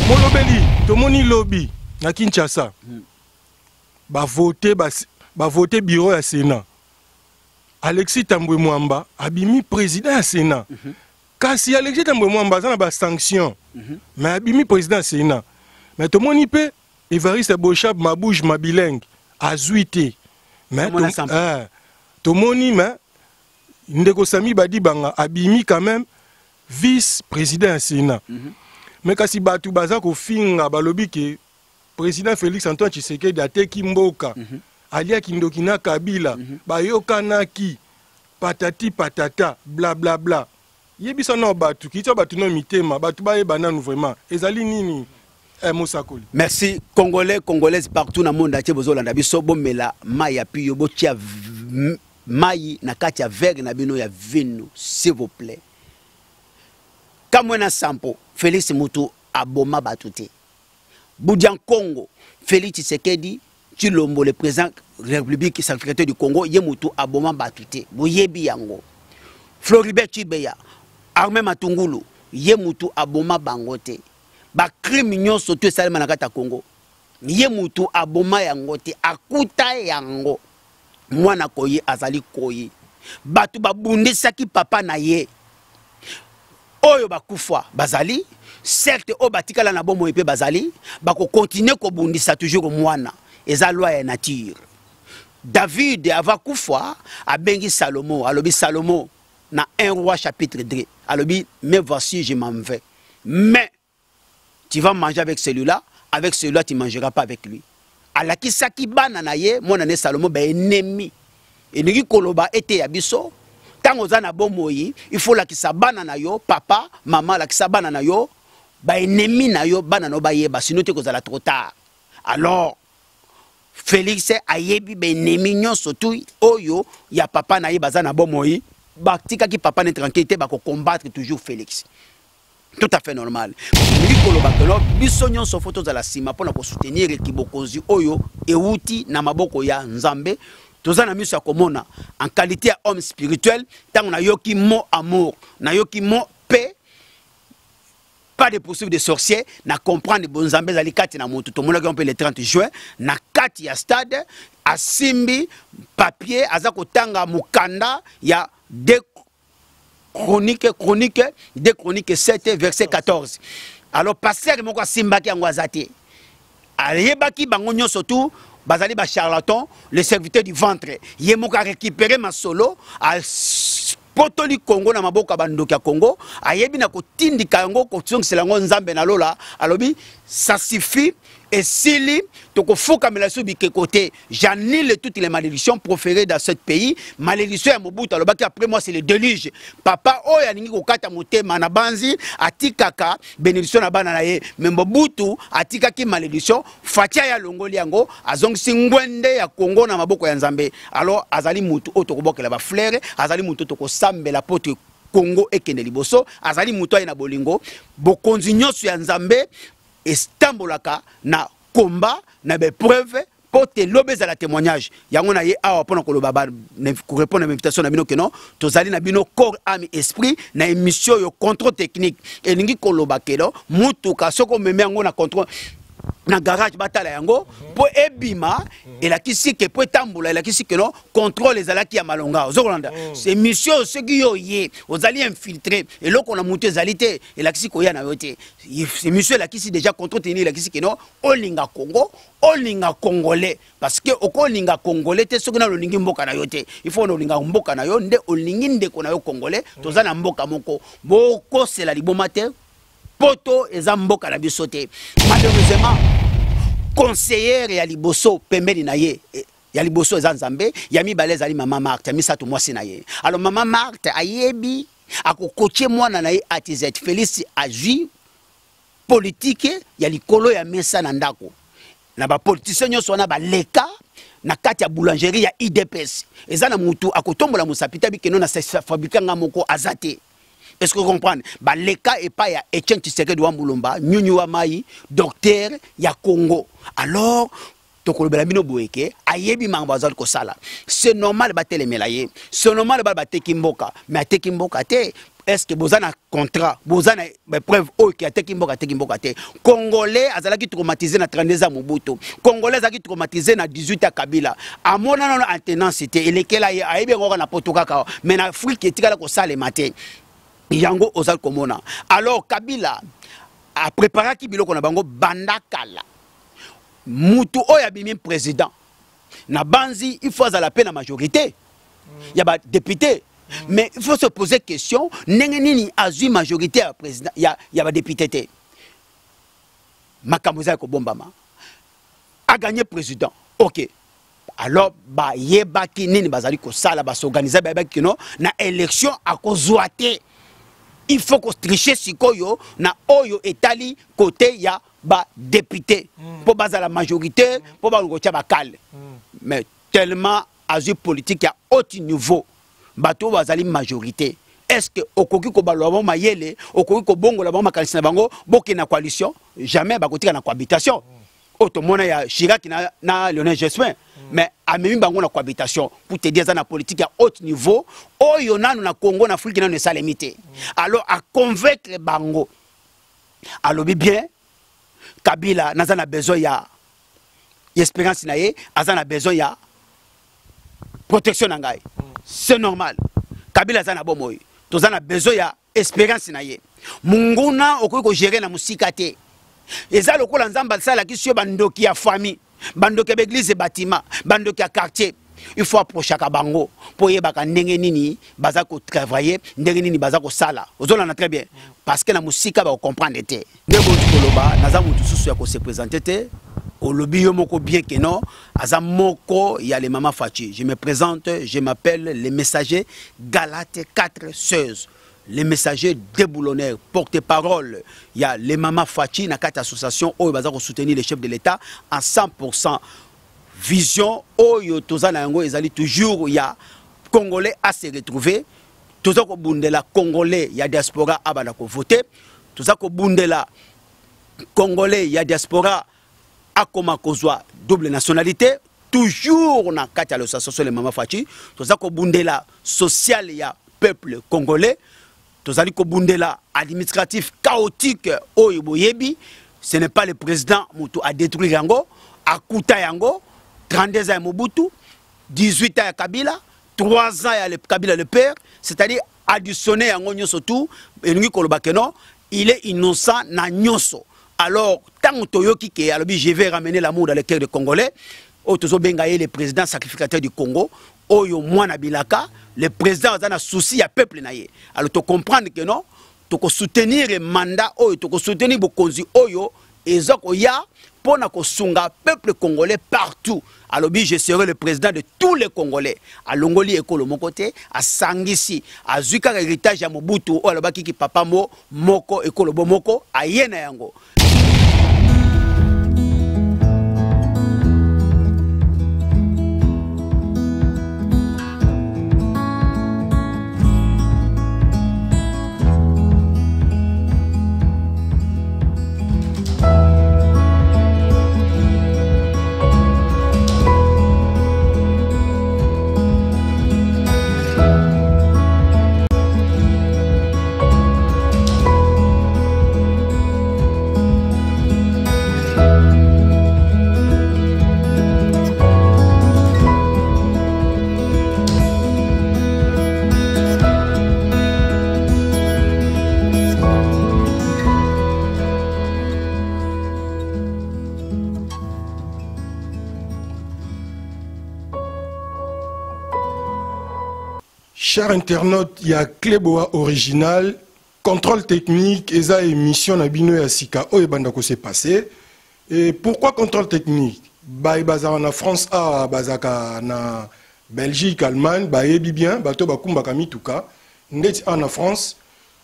Molobeli, tomoni lobby na Kinshasa. Ba voter bureau ya Sénat. Alexis Tambwe Mwamba abimi président ya Sénat. Kasi Alexis Tambwe Mwamba za na ba sanction. Mais abimi président ya Sénat. Mais tomoni pe Évariste Bochab Mabouche Mabileng azuité. Mais tomoni mais Ndeko Sami Badi Banga abimi quand même vice-président ya Sénat. Mais kasi batu baza ko finga balobi ke président Félix Antoine Tshisekedi ateki mboka alia kindokina Kabila bayokanaki patati patata bla bla bla yebisa na batu kitwa batu no mitema batu baye bananu vraiment ezali nini Mosakoli. Merci Congolais Congolaises partout dans le monde entier bozolanda biso bomela mai api yo botia mai na kati ya verre na bino ya vino s'il vous plaît. Kamwena Sampo Félix Mutu aboma batute. Boudian Congo Félix Tshisekedi Tshilombo le président de la République secrétaire du Congo Yemutu aboma batute. Boyebi yango. Floribert Chibeya Armé Matungulu Yemutu aboma bangote. Ba crime nyonso to esalema na kata Congo. Yemutu aboma yangote akuta yango. Mwana koyi azali koyi. Batu babundisaki papa na ye. Oyo bakufa bazali certes o batikala na bomo epe bazali bako continuer ko bundisa toujours mwana eza loi ya nature. David avakufa abengi Salomo alobi Salomo na 1 roi chapitre 2 alobi mais voici je m'en vais mais tu vas manger avec celui-là tu mangeras pas avec lui. Alaki saki bana na ye mwana ne Salomo ba ennemi eniki koloba ete ya biso. Tango zana bomoyi, il faut la kisabana na yo, papa, maman la kisabana na yo, ba ennemi na yo, bana no ba yeba, sinon te kozala trop tard. Alors, Félix a yebi ba ennemi nyon surtout oyo ya papa na yeba zana bomoyi, ba tika ki papa ne tranquillité ba ko combattre toujours Félix. Tout à fait normal. Nikolo bakelo biso nyon so photo za la sima pona ko soutenir ekibokozi oyo euti na maboko ya Nzambe. Tozana miso ya komona en qualité d'homme spirituel tant na yoki mo amour na yoki mo paix pas de poursuite de sorciers na comprendre bon Nzambe zali kati na moto to mona ko le 30 juin na kati ya stade asimbi papier azako tanga mukanda ya de Chronique 7 verset 14. Alors pasteur moko simbaki yango azate alebaki bango nyonso tout bazali ba charlatan, le serviteur du ventre. Yemoka récupérer ma solo, al potoli Congo na maboka bandoki ya Congo, ayebi na kotindika yango kotsong selango Nzambe na lola, alobi ça suffit et sili toko foka melaso bike côté. J'annule toutes les malédictions proférées dans ce pays. Malédiction ya Mobutu alobaki après moi c'est le déluge. Papa oya ningi kokata motema na banzi atikaka bénédiction na bana na ye. Mais Mobutu atikaki malédiction fatia ya longoli yango azongisi ngwende ya Congo na maboko ya Nzambe. Alors azali mutu otokobokela ba fleur, azali mutu tokosambela pote Congo ekende liboso, azali mutu na bolingo, bokonzi nyonso ya Nzambe estambolaka na combat na be preuve pour te lobeza la témoignage yango na ye awa pona ko loba ko répondre à l'invitation na bino que non tozali na bino corps âme esprit na émission yo contrôle technique elingi ko loba kelo mutuka soko meme yango na contrôle na garage batala yango po ebima elakisi ke po tambola elakisi ke no contrôle ezalaki ya malonga ozokolanda c'est mission ce qui yo ye ozali infiltré eloko na mutu ezalité elakisi ko ya na yote c'est mission elakisi déjà contrôle tenir elakisi ke no olinga Congo olinga congolais parce que okolinga congolais te soki na lolingi mboka na yote il faut olinga mboka na yo nde olingi ndeko na yo congolais tozana mboka moko boko sela liboma te poto eza mboka na biso te malheureusement conseillère ya liboso pembeni na ye ya liboso eza Nzambe ya mibale ezali mama Marthe misato mwasi na ye. Alors mama Marthe ayebi akokoche mwana na ye atizet Félix agi politique ya likolo ya mesa na ndako na ba politicien nyonso wana baleka na kati ya boulangerie ya IDPS eza na mutu akotombola musapita bikeno na fabrika nga moko azate. Est-ce que vous comprenez? Bah, les cas et pas ya Etienne Tshisekedi wa Mbulumba, Nyunyu wa Mai, docteur ya Congo. Alors, tokolo belabino boeke, ayebi mangabazal ko sala. C'est normal ba telemela ye. C'est normal ba tekimboka, mais tekimboka te est-ce que vous avez un contrat, vous avez une preuve qui a été Congolais azalaki traumatisé na 32 ans Mobutu. Congolais azalaki traumatisé na 18 ans Kabila. A mon non antenant c'était et lequel a ayebi ngora na potokaka mais na Afrique etikala ko sale matin. Yango ozal komona. Alors Kabila a préparé ki biloko na bango bandakala. Mutu oya bimi président. Na banzi il faut la peine la majorité. Il y a des députés. Mais il faut se poser question, nini azu majorité à président, il y a des députés. Makamuza ko bombama a gagné président. OK. Alors ba yebaki nini bazali ko sala ba s'organiser ba yebaki no na élection à kozouate. Il faut qu'on tricher sikoyo na oyo etali côté ya ba député pour baza la majorité pour ba ngotia ba kale. Mais tellement azu politique à haut niveau. Bato bazali majorité. Est-ce que okoki ko balwa mayele, okoki ko bongo la bango makalisi na bango, boki na coalition, jamais bakotika na cohabitation. Otomona ya Chirac na Lionel Jospin, mais amemi bango na cohabitation pour te dire ça na politique à haut niveau, oyo nanu na Congo na Afrique na ne salemité. Alors à convaincre bango. Alors bien Kabila nazana besoin ya espérance na ye, azana besoin ya protection na ngai. C'est normal. Kabila zana bomoy. Tozana besoin ya espérance na ye. Munguna okoki ko gérer na musika te. Eza lokola nzamba sala ki sio bandoki ya famille, bandoki ya église et bâtiment, bandoki ya quartier. Il faut approcher ka bango pour yebaka ndenge nini baza ko travailler, ndenge nini baza ko sala. Ozola na très bien parce que na musika ba comprendre te. Ndego tukoloba naza mutu susu ya ko se présenter te. Au lobby yomoko bien que non, azamoko il y a les mamas Fachi. Je me présente, je m'appelle les messagers Galates 4:16. Les messagers déboulonneurs, porte-parole. Il y a les mamas Fachi, na 4 associations où ils vont soutenir les chefs de l'État en 100%. Vision, oyo tozana yango ezali toujours il y a Congolais à se retrouver. Tozako bundela Congolais, il y a diaspora à bana ko voter. Tozako bundela Congolais, il y a diaspora à comment kozwa double nationalité. Toujours na kati ya l'association les mamas Fachi. Tozako bundela social ya peuple congolais. Tozali ko bundela administratif chaotique oyo boyebi. Ce n'est pas le président Mutu a détruit yango, a kuta yango. 32 ans à Mobutu, 18 ans à Kabila, 3 ans à Kabila le père, c'est-à-dire additionner à Ngonyoso tout, et nous kolobakeno, il est innocent na nyoso. Alors, tant que Toyoki qui est, je vais ramener l'amour dans le cœur des Congolais, Otozo Bengaye, le président sacrificateur du Congo, Oyo Mwana Bilaka, le président a un souci à peuple naïe. Alors, tu comprends que non, tu peux soutenir le mandat, tu peux soutenir Bokonzi Oyo, et Zokoya, pour na kosunga peuple congolais partout. Alors je serai le président de tous les Congolais. À Longoli ekolo mon côté, à Sangisi, à Zuka héritage à Mobutu, ou à Lobaki ki papa mo moko ekolo bomoko, à Yena yango. Chers internautes, il y a Cléboa original, contrôle technique, et ça émission Nabino et Asika, où est-ce s'est passé. Et pourquoi contrôle technique? Bah, en France, bazaka na Belgique, Allemagne, bah, bien, bato bakumba kami tuka, net en France,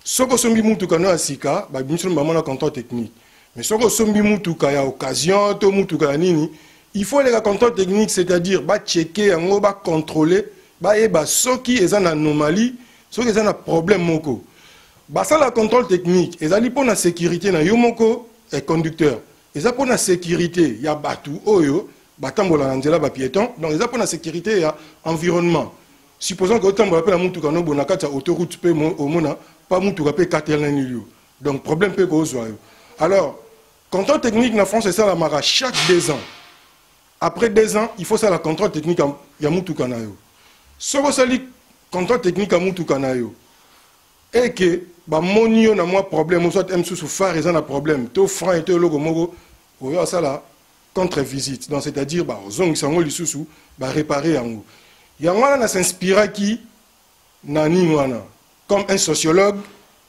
soko sombi mutuka no Asika, bah, bien sûr, maman contrôle technique. Mais soko sombi mutuka ya occasion, to mutuka nini, il faut les contrôle technique, c'est-à-dire bah checker, bah contrôler. Bah soki est en anomalie, soki est un problème moko. Bah ça la contrôle technique, et ça pour la sécurité na yomoko et conducteur. Et ça pour la sécurité, il y a batou oyo, batambola angela ba piéton. Donc ça pour la sécurité il y a environnement. Supposons que autant on appelle la mutuka no bonakata autoroute pe au mona pas moutou rapé cartel. Donc problème peut causer. Alors contrôle technique en France c'est ça la mara chaque 2 ans. Après 2 ans, il faut ça la contrôle technique à Yamoutou Kanayo. Ce que ça dit contrôle technique à Moutou Kanayo. Et que bah monio na moi problème, soit M sous phare ils ont un problème. Tout franc et tout logo mogo. Ou ça là contre-visite. Donc c'est-à-dire bah zong sango lisusu bah réparer en haut. Yamwana na s'inspira qui nani wana comme un sociologue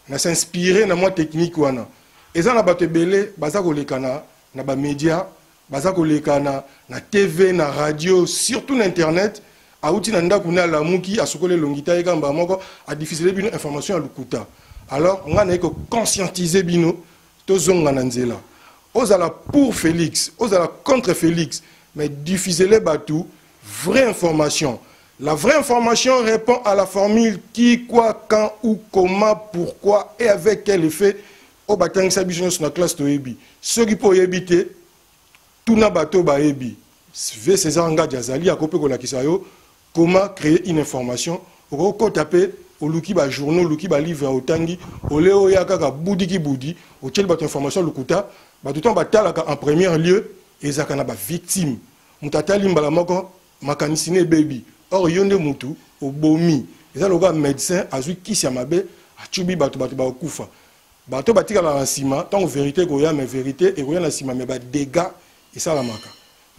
na s'inspirer na moi technique wana. Et ça na bato belé baza ko lekana na ba média baza kolekana na TV na radio surtout na internet auti na ndako na lamuki asokole longita ekamba moko a diffuser bino information à lukuta. Alors on a ko conscientiser bino to zonga na nzela ozala pour Félix ozala contre Félix mais diffuser les batou vraie information. La vraie information répond à la formule qui, quoi, quand, où, comment, pourquoi et avec quel effet au batang sabition sur la classe de Ebi. Ceux qui peuvent éviter tout na bateau ba Ebi. V César Nga Diazali a copié la kisayo comment créer une information. Au taper au luki ba journaux, luki ba livre au tangi, au léo yakaka boudi ki boudi, au tel bat information lukuta, ba tout temps batalaka en premier lieu et zakana ba victime. Mutatali mbala moko makanisine baby. Or yonde mutu au bomi. Et ça le gars médecin a vu qui s'amabe a tubi bato ba kufa. Bato batika la sima tant vérité goya mais vérité et goya la sima mais ba dégâts et ça la maka.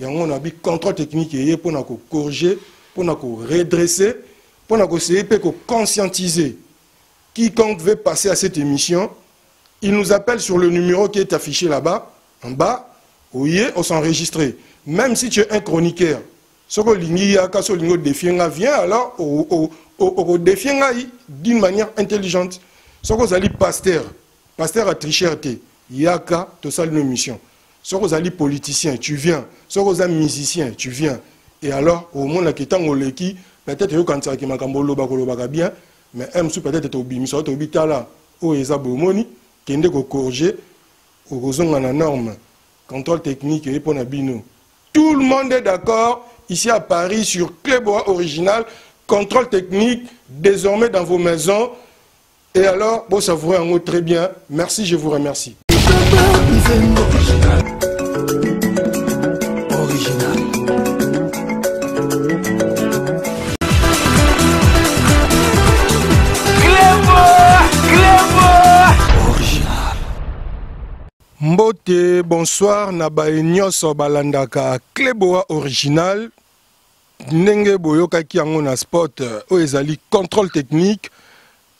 Et on a bi contrôle technique et pour na ko corriger, pour na ko redresser, pour na ko essayer pour conscientiser. Quiconque veut passer à cette émission, il nous appelle sur le numéro qui est affiché là-bas, en bas, oui, on s'enregistrer. Même si tu es un chroniqueur, ce que l'ingo défienga vient alors au défienga d'une manière intelligente. Ce que vous allez pasteur a tricherté, yaka to sal une mission. Ce que vous allez politicien, tu viens. Ce que vous allez musicien, tu viens. Et alors au monde qui est en oleki, peut-être quand ça qui m'a kambolo bakoloba bien, mais un sou peut-être au bimi so to bitala o ezabomoni kende ko corriger au rozonga na norme, contrôle technique et pour bino. Tout le monde est d'accord. Ici à Paris, sur Clébois Original, contrôle technique, désormais dans vos maisons. Et alors, bon, ça vous rend très bien. Merci, je vous remercie. Original. Mbote, bonsoir, Nabae Nyos Balandaka, Cléboa Original. Nenge Boyoka qui a spot au ezali contrôle technique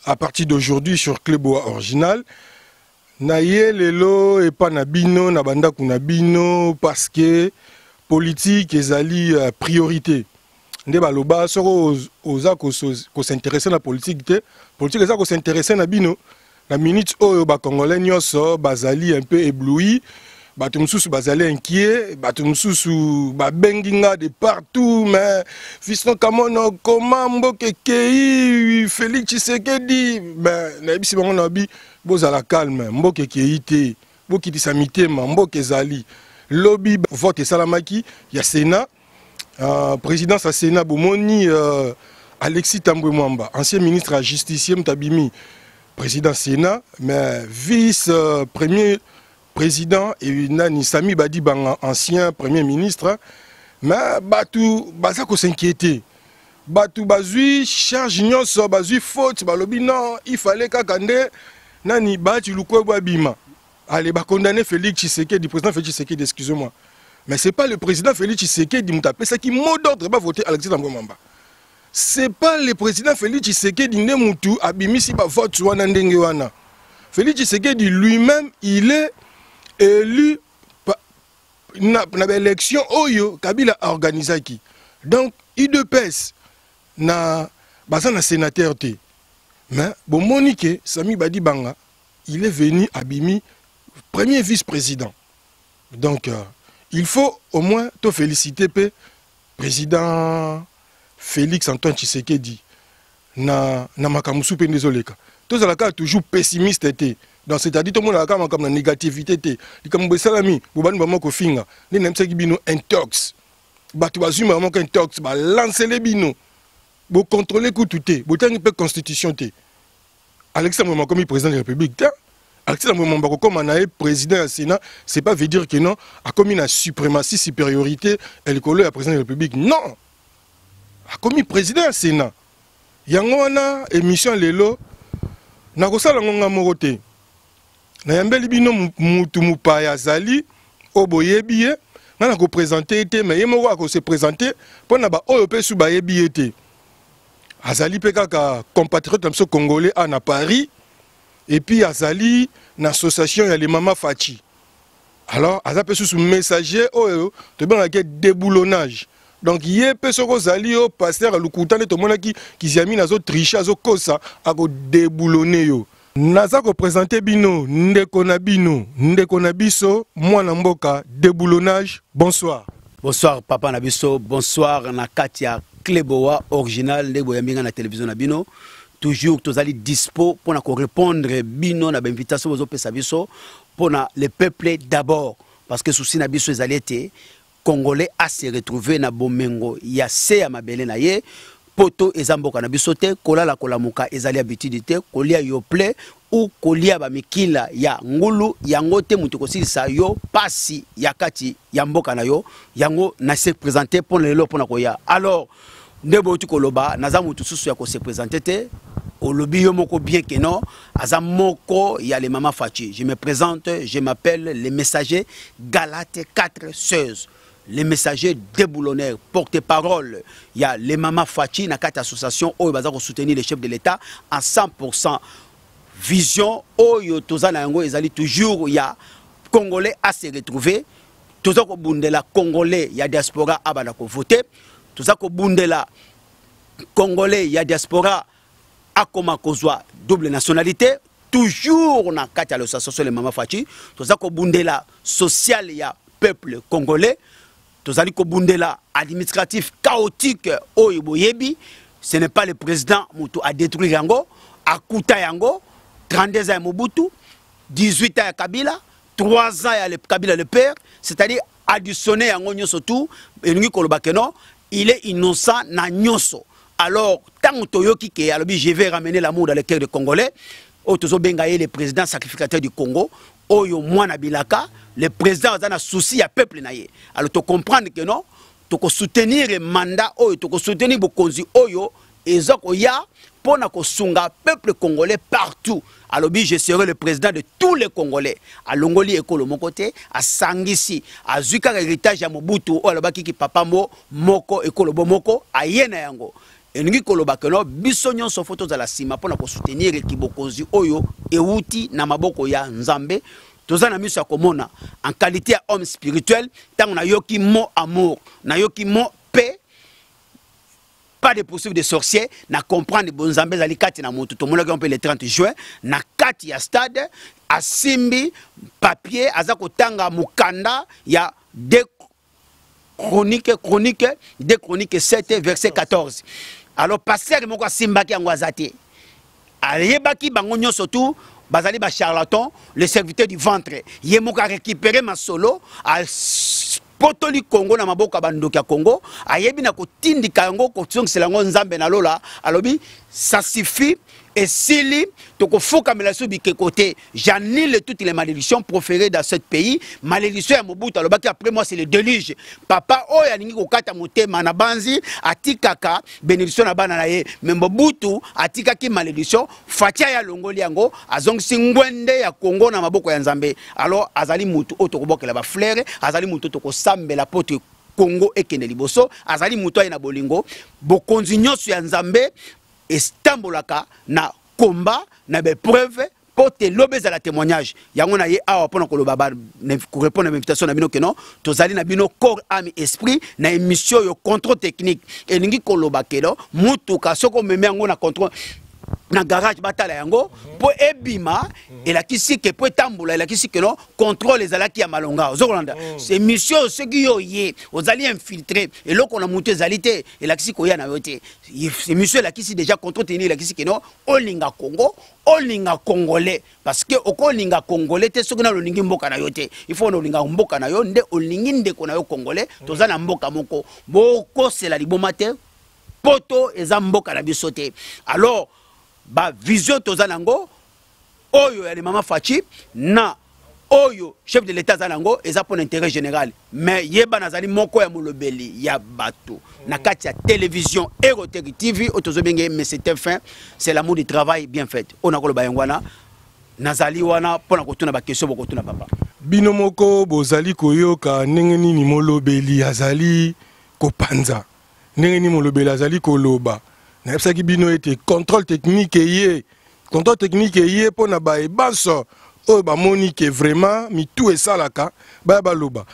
à partir d'aujourd'hui sur Cléboa Original. Naye lelo et pas nabino, nabanda kunabino parce que politique ezali priorité. Nde baloba soko oza ko s'intéresser na politique te, politique eza ko s'intéresser na bino. La minute où les Congolais nyonso bazali un peu ébloui, batumsusu bazali inquiet, batumsusu babenginga de partout, mais fiston kamono comment mboke kei Félix Tshisekedi, mais naibisi bango nabi bozala calme, mboke kei te, boki tisamite ma mboke zali. Lobby vote salamaki, ya Sénat, présidence à Sénat bomoni Alexis Tambwe Mwamba, ancien ministre à justicier Mtabimi. Président Sénat, mais vice-premier président et Nani Sami Badi Banga, ancien premier ministre, mais Batou Bazako s'inquiéter. Batou Bazui, charge nyonso, Bazui faute, Balobi non, il fallait qu'Akande, Nani Bati Lukwe Bima. Allez, condamner Félix Tshisekedi, président Félix Tshisekedi, excusez-moi. Mais ce n'est pas le président Félix Tshisekedi, Moutapé, c'est qui mot d'ordre va voter Alexis Tambwe-Mwamba. C'est pas le président Félix Tshisekedi Nemoutou abimisi ba vote wana ndenge wana. Félix Tshisekedi lui-même, il est élu na élection oyo Kabila a organisé qui. Donc il de pèse na bazana sénateur té. Mais bon Monique Sami Badi Banga, il est venu abimi premier vice-président. Donc il faut au moins te féliciter pe président Félix Antoine Tshisekedi na makamusu pe ndezoleka. Tous la cas toujours pessimiste était. Donc c'est-à-dire tout le monde a comme la négativité était. Comme besalami, bobani ba moko finga. Ni nemse ki bino intox. Batu bazuma ba moko intox, ba lancer les bino. Bo contrôler ku touté, bo tangi pe constitution té. Alexis Tambwe comme président de la République. Alexis Tambwe comme un président du Sénat, c'est pas veut dire que non, a comme une suprématie, supériorité, elle est le président de la République. Non. A comme président du Sénat. Yango wana émission lelo na kosala ngonga morote. Na yambeli bino mutu mupaya zali oboyebi ye na ko présenter té mais yemo ko se présenter pona ba oyo pe su ba yebi été. Azali pe kaka compatriote amso congolais à Paris et puis azali na association ya les Mama Fachi. Alors azape sous messager oyo to bien que déboulonnage. Donc, il y a des gens qui ont passé à l'Oukoutan et tout le monde qui a mis à tricher, à kosa, à déboulonner. Naza ko présenter bino, ndekona bino, ndekona biso, moi namboka, déboulonnage. Bonsoir. Bonsoir Papa Nabiso, bonsoir na Katia Kleboa, original de Boyambinga na télévision Nabino. Toujours tous allez dispo pour répondre bino na invitation aux opé sabiso pour le peuple d'abord parce que souci Nabiso les allés été Congolais à se retrouver na bomengo ya se ya mabele na ye poto ezamboka na bisote kolala kolamuka ezali habitude te kolia yo ple ou kolia ba mikila ya ngulu yango te mutu kosilisa yo pasi ya kati ya mboka na yo yango na se présenter pour lelo pona koya alors ndebo tu koloba naza mutu susu ya ko se présenter te olobi yo moko bien que non azamoko ya les Mama Fachi. Je me présente, je m'appelle le messager Galate 4:16. Les messagers déboulonneurs, porte-parole, il y a les Mama Fachi, na quatre associations, où ils vont soutenir les chefs de l'État à 100%. Vision, où ils allaient toujours, il y a Congolais à se retrouver, tout ça qu'on bundela Congolais, il y a diaspora à voter, tout ça qu'on bundela Congolais, il y a diaspora à comment kozwa double nationalité, toujours na quatre associations les Mama Fachi, tout ça qu'on bundela social, il y a peuple congolais. Tozali Kobundela administratif chaotique Oyoboyebi, ce n'est pas le président Moutou a détruit Yango, a Kouta Yango, 32 ans Mobutu, 18 ans à Kabila, 3 ans à Kabila le père, c'est-à-dire additionner Yango Nyoso tout, et nous Kolobakeno, il est innocent na Nyoso. Alors, tant que Toyoki ke alobi je vais ramener l'amour dans le cœur des Congolais, Otozo Bengaye le président sacrificateur du Congo, Oyo Mwana Bilaka, le président a un souci à peuple naïe. Alors tu comprends que non, tu soutenir le mandat oyo, tu soutenir Bokonzi oyo, et ya pour na sunga peuple congolais partout. Alors je serai le président de tous les Congolais. À Longoli ekolo mon côté, à Sangisi, à Zuka héritage à Mobutu, ou à Lobaki ki papa mo moko ekolo bomoko, à Yena yango. Et nous koloba que no bisonyon so photos à la cima pour na soutenir ki Bokonzi oyo et outi na maboko ya Nzambe. Tozana miso ya komona en qualité d'homme spirituel, tant on a yoki mo amour, na yoki mo paix, pas de poursuite de sorciers, na comprendre bon Nzambe zali kati na moto to mona ko le 30 juin na kati ya stade a simbi papier azako tanga mukanda ya de chronique 7 verset 14. Alors pasteur moko simbaki yango azate. Ayebaki bango nyonso tout bazali ba charlatan, le serviteur du ventre. Yemoka récupérer ma solo à potoli Congo na maboka bandoki ya Congo, ayebi na kotindika yango kotsongela ngo Nzambe na lola, alobi ça suffit. Et s'il côté, j'annule toutes les malédictions proférées dans ce pays. Malédiction à Mobutu, après moi c'est le déluge. Papa, oh, ya ningi kokata motema na banzi, atikaka, bénédiction na bananaye. Mais Mobutu, atika ki malédiction, fatia ya longoli yango, azong singwende ya Congo na maboko ya Nzambe. Alors, azali mutu, otokoboke la ba fleur, azali mutu toko sambe la pote Congo et Kende Liboso, azali mutu ya na bolingo, bokonzi nyonso ya Nzambe, estambolaka na combat na be preuve pour te lobeza la témoignage yango na ye awa pona ko loba ko répondre à l'invitation na bino que non tozali na bino corps âme esprit na émission yo contrôle technique et ningi ko loba kelo mutuka soko meme yango na contrôle na garage batala yango po ebima et la kisi ke po tambola la kisi ke non contrôle les alaki ya malonga ozolanda c'est mission ce qui yo ye ozali infiltré et loko na mutu ezalité et la kisi ko ya na yote c'est mission la kisi déjà contrôle tenir la kisi ke non olinga Congo olinga congolais parce que okolinga congolais te soki na lolingi mboka na yote il faut olinga mboka na yo nde olingi ndeko na yo congolais toza na mboka moko boko c'est la liboma te poto eza mboka na biso te alors ba vision toza nango oyo ya mama Fachi na oyo chef de l'état zanango eza pour l'intérêt général mais yeba nazali moko ya molobeli ya bato na kati ya télévision Eroteri TV otozobenge mais c'était fin c'est l'amour du travail bien fait on a ko lo bayangwana nazali wana pona kotuna ba question bokotuna papa bino moko bozali koyoka ndenge nini molobeli azali kopanza ndenge nini molobeli azali koloba na yebisaki bino ete contrôle technique eye pona ba ebanso oyo bamoni ke vraiment mitu esalaka baya baloba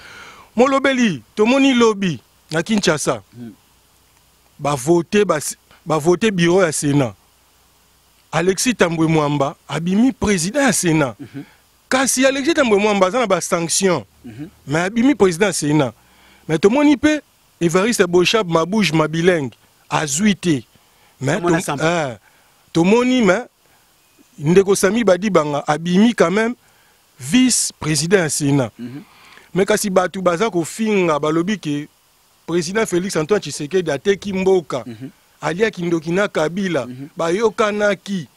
molobeli tomoni lobi na Kinshasa bavote bureau ya Sénat Alexis Tambwe Mwamba abimi président ya Sénat kasi Alexis Tambwe Mwamba aza na ba sanction mais abimi président ya Sénat mais tomoni pe Évariste Bochab Mabouche Mabileng azwi te mais tomoni mais Ndeko Sami Badibanga abimi quand même vice-président du Sénat. Mais kasi batu baza ko finga balobi ke président Félix Antoine Tshisekedi ateki mboka. Alia kindokina Kabila bayokanaki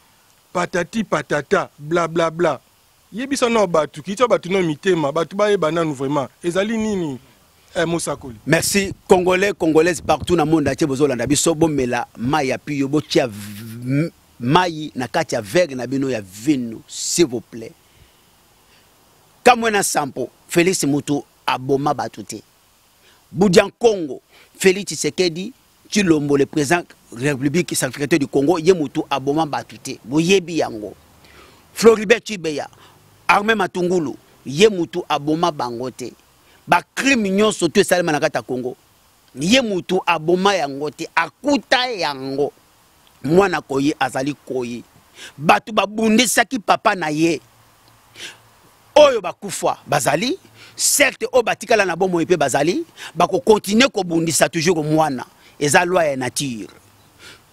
patati patata bla bla bla. Yebisa no batu kitso batu no mitema batu baye bananu vraiment. Ezali nini Mosakoli. Merci Congolaises partout dans le monde entier bozolanda biso bomela maya piyo botia Maï na kati ya verre na bino ya vino s'il vous plaît. Kamwena Sampo Félix Mutu aboma batute. Budian Congo Félix Tshisekedi Tshilombo le président République secrétaire du Congo ye Mutu aboma batute. Boyebi yango. Floribert Chibeya Armé Matungulu ye Mutu aboma bangote. Ba crime nyonso to esalema na kati ya Congo. Ye Mutu aboma yango te akuta yango. Mwana koye azali koye batu babundisaki papa na ye oyo bakufwa bazali certes o batikala na bomo epe bazali bako continuer ko bundisa toujours mwana eza loi ya nature.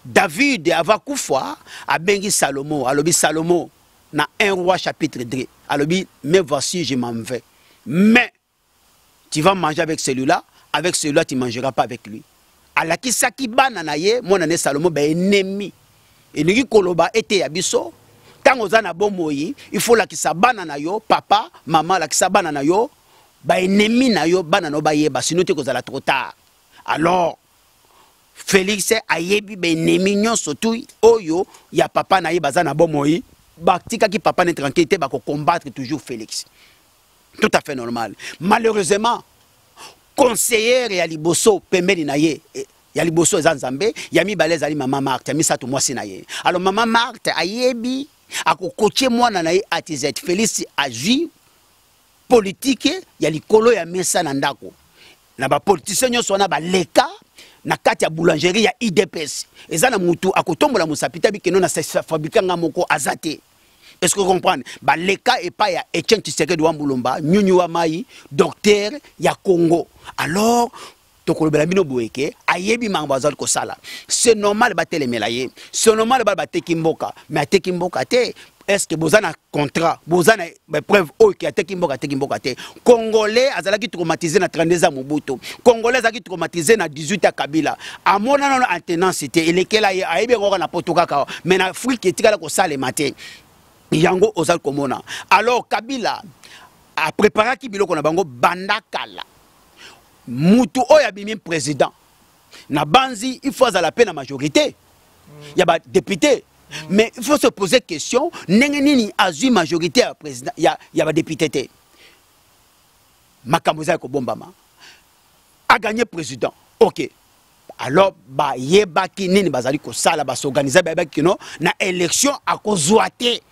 David avakufwa abengi Salomo alobi Salomo na 1 roi chapitre 2 alobi mais voici je m'en vais mais tu vas manger avec celui-là tu mangeras pas avec lui. Alaki saki bana na ye mona ne Salomo ba ennemi elingi koloba ete ya biso tango za na bomoyi il faut la kisa bana na yo papa mama la kisa bana na yo ba ennemi na yo bana no ba yeba sinon te kozala trop tard. Alors Félix ayebi ba ennemi nyonso tu oyo ya papa na ye baza na bomoyi batika ki papa ne tranquillité ba ko combattre toujours Félix. Tout à fait normal. Malheureusement conseiller ya liboso pembeni na ye ya liboso eza Nzambe ya mibale ezali mama Marthe ya misato mwasi na ye. Alors mama Marthe ayebi akokoche mwana na ye atizet Félix agi politique ya likolo ya mesa na ndako na ba politicien nyonso na ba leka na kati ya boulangerie ya IDPS eza na mutu akotombola musapita bikeno na fabrika nga moko azate. Est-ce que vous comprenez? Ba leka et pas ya Etienne Tshisekedi wa Mbulumba, Nyunyu wa Mai, docteur ya Congo. Alors, tokolobela bino boyeke, ayebi mangabazal ko sala. C'est normal ba telemela ye. C'est normal ba teki mboka, mais teki mboka te. Est-ce que bozana contrat, bozana preuve o ki teki mboka te. Congolais azalaki traumatisé na 32 ans Mobutu. Congolais azalaki traumatisé na 18 ans Kabila. Amona non antenance c'était elekela ye ayebi ngoko na potokaka, mais na Afrique etikala ko sala matin. Yango ozal komona. Alors Kabila a préparé ki biloko na bango bandakala. Mutu oya bimi président. Na banzi il faut à la peine la majorité. Il y a ba député. Mais il faut se poser question, ndenge nini azui majorité à président, il y a ba député té. Makamuza ko bombama. A gagné président. OK. Alors ba yebaki nini bazali ko sala ba s'organiser ba yebaki no na élection à kozouate.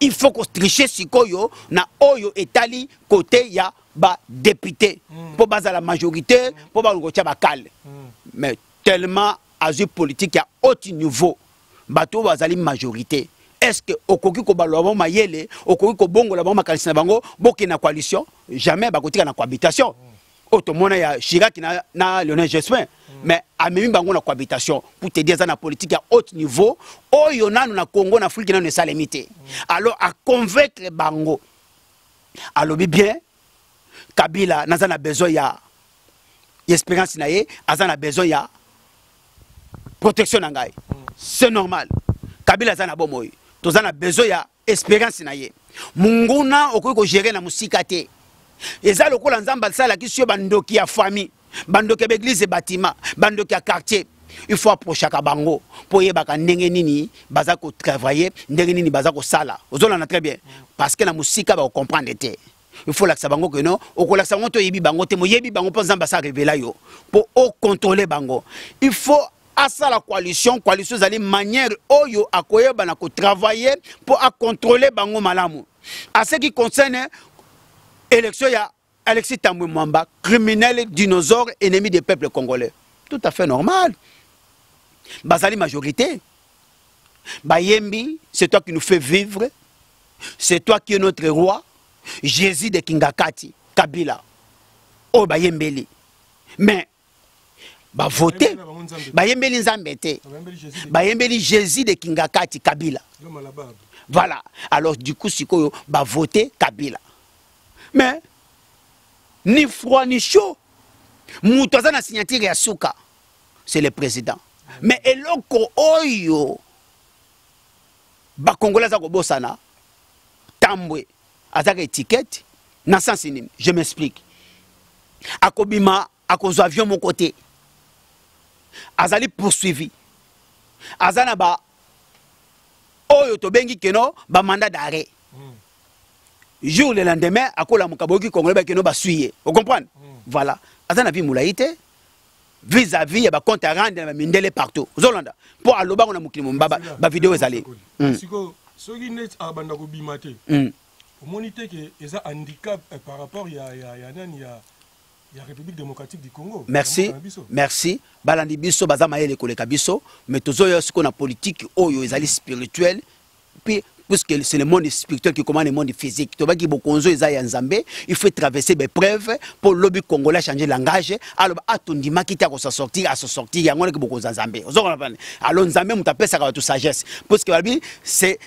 Il faut qu'on triche sikoyo na oyo etali côté ya ba député pour baza la majorité pour ba ngotia ba kale. Mais tellement azui politique à haut niveau bato bazali majorité. Est-ce que okoki ko baloba mayele okoki ko bongo la ba makalisi na bango boki na coalition jamais ba kotika na cohabitation. Automona ya Chirac na Lionel Jospin. Mais à même bango na cohabitation pour te dire ça na politique à haut niveau oyo nanu na Congo na Afrique nanu sa limité. Alors à convaincre bango alobi bien Kabila nazana besoin ya espérance na ye azana besoin ya protection na ngai. C'est normal. Kabila za na bomoy toza na besoin ya espérance na ye munguna okoki ko gérer na musika te eza lokola nzamba sala ki sio bandoki ya famille bandoki ya église bâtiment bandoki ya quartier il faut approcher bango pour yebaka ndenge nini baza ko travailler ndenge nini baza ko sala ozolana très bien parce que na musika ba comprendre te il faut laksa bango que non okolaksa bango to yebi bango te mo yebi bango pour nzamba sa révéler yo pour contrôler bango il faut à la coalition zali manière oyo akoyeba na ko travailler pour contrôler bango malamu à ce qui concerne élection ya Alexis Tambwe Mwamba criminel dinosaure ennemi des peuples congolais tout à fait normal bazali majorité bayembi c'est toi qui nous fais vivre c'est toi qui es notre roi Jésus de Kingakati Kabila oh bayembeli mais ba voter bayembeli nzambe te bayembeli Jésus de Kingakati Kabila voilà alors du coup sikoyo ba voter Kabila mais ni froid ni chaud muto na signature ya suka c'est le président mais eloko oyo ba congolais za ko bosana Tambwe azaka étiquette na sens nini je m'explique akobima akozwa avion mon côté azali poursuivi azana ba oyo to bengi keno ba mandat d'arrêt jour le lendemain akola mukaboki congolais ba keno ba suyer vous comprenez voilà azana vi mulaite vis-à-vis ba compte à rendre ba mindele partout zolanda pour aloba on a mukili mbaba ba vidéo ezali siko soki net abanda ko bimate monité que eza handicap par rapport ya nani ya République démocratique du Congo. Merci. Balandi biso bazama yele koleka biso, mais tozoyo siko na politique oyo ezali spirituel, puis puisque c'est le monde spirituel qui commande le monde physique. To baki bokonzo eza ya nzambe, il faut traverser des preuves pour lobby congolais changer langage, alors atondima kita ko sortir à se sortir yango ke bokonzo nzambe. Alors nzambe mutapesa ka to sagesse, parce que c'est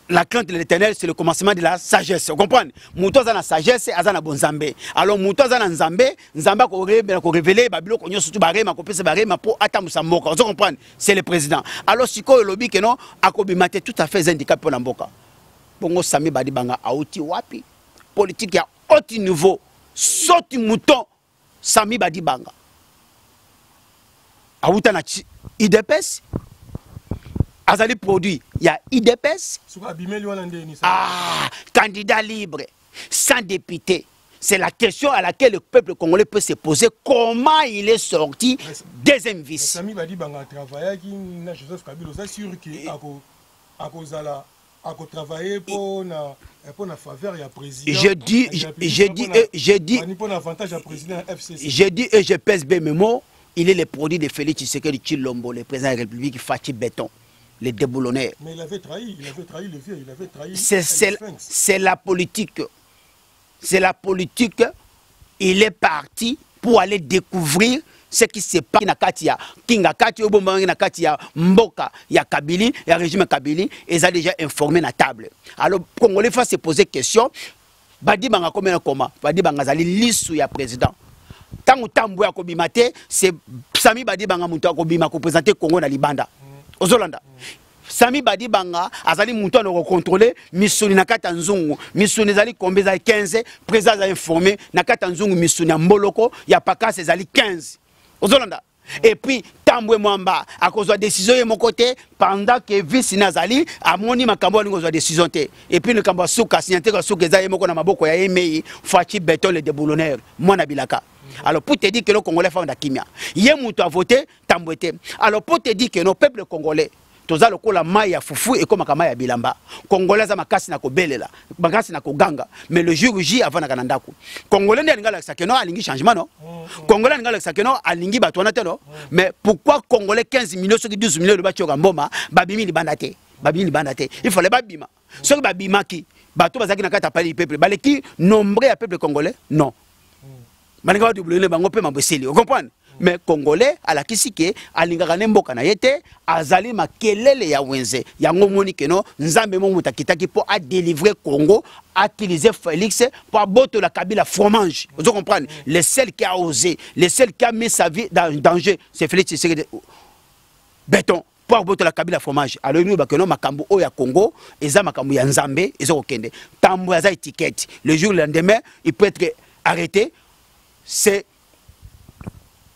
la crainte de l'éternel, c'est le commencement de la sagesse. Vous comprenez? Mouto za na sagesse, aza na bon nzambe. Alors mouto za na nzambe, nzamba ko révéler babilo ko nyoso tu barema ko pesa barema pour atamusa mboka. Vous comprenez? C'est le président. Alors siko lobi que non akobimate tout à fait handicap pour la mboka. Bongo Sami Badi Banga auti wapi? Politique ya haut niveau. Soti mouton Sami Badi Banga. Auta na IDPS. Azali produit, il y a IDPS. Ah, candidat libre, sans député. C'est la question à laquelle le peuple congolais peut se poser. Comment il est sorti deuxième vice. Sami Badi Banga travaille qui na Joseph Kabila, c'est sûr que à travailler pour la faveur et président. J'ai dit et je pèse bien mes mots. Il est le produit de Félix Tshisekedi Tshilombo, le président de la République, Fachi Béton. Les déboulonneurs. Mais il avait trahi le vieux, il avait trahi. C'est la politique. C'est la politique. Il est parti pour aller découvrir ce qui se passe na Katia. Kinga Katia, na Katia, Mboka, il y a Kabili, il y a régime Kabili, et ils ont déjà informé na table. Alors, Congolais faut se poser question. Badi Banga comment? Badi Banga zali lissou ya président. Tant que Tambwe a kobimate, c'est Sami Badi Banga Mouto a kobima ko présenter Congo na Libanda. Ozolanda. Sami Badi Banga azali muntu a contrôler misuni na kata nzungu misuni zali kombe za 15 président a informé na kata nzungu misuni ya mboloko ya pakase zali 15 Ozolanda. Et puis Tambwe Mwamba a kozwa décision de mon côté pendant que vice nazali amoni makambo ngo zwa décision te et puis le kambo suka signature suka za yemoko na maboko ya Emei Fachi Béton le déboulonneur mwana bilaka. Alors pour te dire que le Congolais fait un kimia yé mutu a voté Tambwe te. Alors pour te dire que nos peuples congolais toza lokola maya fufu et comme kama ya bilamba congolais za makasi na ko belela makasi na ko ganga mais le jour J avant na kanandako congolais ne ngala sakeno alingi changement non congolais ngala sakeno alingi batwana te non mais pourquoi congolais 15 millions sur 12 millions de batio ngomba babimi libanda te il fallait babima ceux babima ki bato bazaki na kata pali peuple baleki nombre ya peuple congolais non malinga doublé bango pe maboseli vous comprenez. Mais Congolais, à la kisike, à l'ingarané mboka na yete, azali makelele ya wenze, ya ngomoni keno, nzambe mo mutakitaki pour a délivrer Congo, a utiliser Félix pour abattre la Kabila fromage. Vous comprenez? Le seul qui a osé, le seul qui a mis sa vie dans danger, c'est Félix Tshisekedi Béton. pour boto la Kabila fromage alors nous bakeno makambo o ya Congo eza makambo ya Nzambe ezo kokende tambo za étiquette le jour le lendemain il peut être arrêté c'est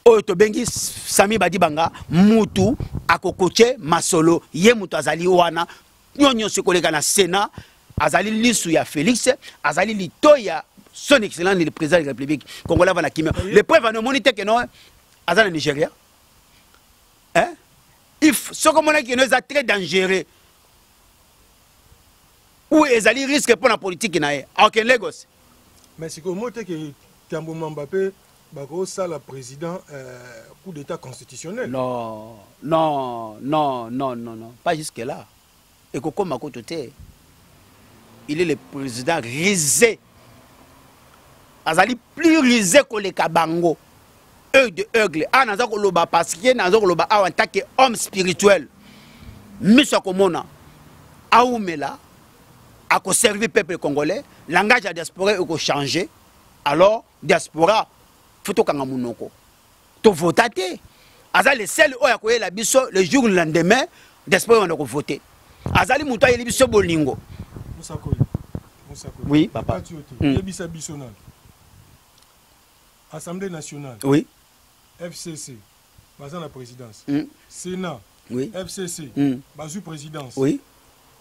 oyo tobengi Sami Badibanga mutu akokoche masolo ye mutu azali wana nyonyo sekoleka na Sénat azali lisu ya Félix azali litoya son excellence le président de la République congolais va na kimia le preuve no monite que non azali Nigeria hein if ce comme on a qui est très dangereux ou ezali risque pour la politique na ok Lagos mais c'est comment que Tambo Mbappé bako ça la président coup d'état constitutionnel non pas jusque là et Koko Makotote il est le président risé azali plus risé que les Kabango œil de aigle anaza ko loba parce que naza ko loba en tant que homme spirituel miso komona aumela a ko servir peuple congolais langage de diaspora est ko changer alors diaspora photo kanga munoko to voter azali seul oya ko yela biso le jour le lendemain diaspora on ko voter azali muto yeli biso bolingo Musakoli oui papa yebisa biso na Assemblée nationale oui FCC bazan la présidence Sénat oui FCC bazou présidence oui